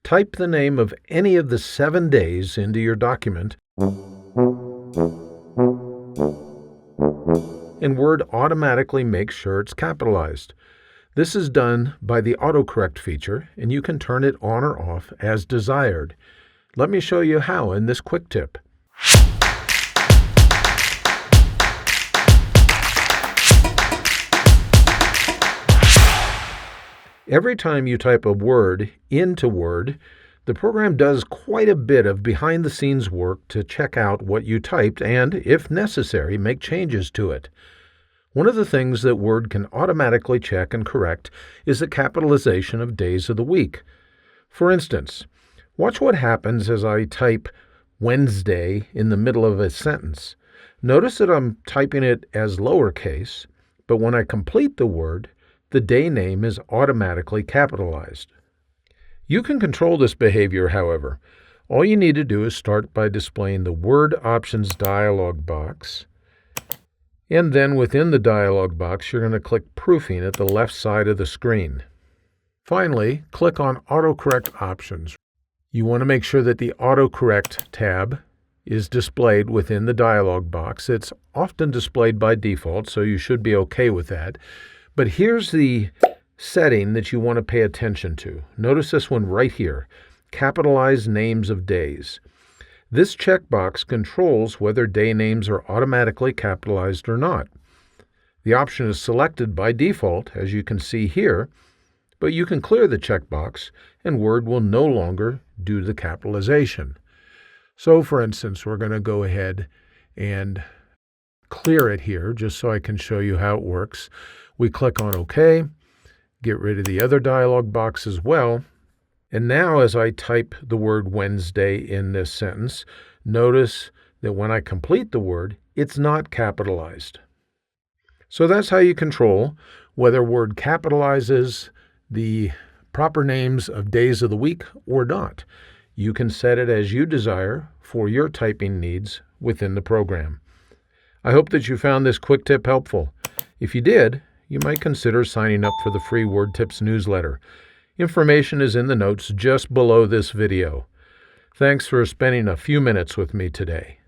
type the name of any of the 7 days into your document, and Word automatically makes sure it's capitalized. This is done by the AutoCorrect feature, and you can turn it on or off as desired. Let me show you how in this quick tip. Every time you type a word into Word, the program does quite a bit of behind-the-scenes work to check out what you typed and, if necessary, make changes to it. One of the things that Word can automatically check and correct is the capitalization of days of the week. For instance, watch what happens as I type Wednesday in the middle of a sentence. Notice that I'm typing it as lowercase, but when I complete the word, the day name is automatically capitalized. You can control this behavior, however. All you need to do is start by displaying the Word Options dialog box, and then within the dialog box, you're going to click Proofing at the left side of the screen. Finally, click on AutoCorrect Options. You want to make sure that the AutoCorrect tab is displayed within the dialog box. It's often displayed by default, so you should be okay with that. But here's the setting that you want to pay attention to. Notice this one right here, capitalize names of days. This checkbox controls whether day names are automatically capitalized or not. The option is selected by default, as you can see here, but you can clear the checkbox and Word will no longer do the capitalization. So, for instance, we're going to go ahead and clear it here just so I can show you how it works. We click on OK, get rid of the other dialog box as well. And now as I type the word Wednesday in this sentence, notice that when I complete the word, it's not capitalized. So that's how you control whether Word capitalizes the proper names of days of the week or not. You can set it as you desire for your typing needs within the program. I hope that you found this quick tip helpful. If you did, you might consider signing up for the free Word Tips newsletter. Information is in the notes just below this video. Thanks for spending a few minutes with me today.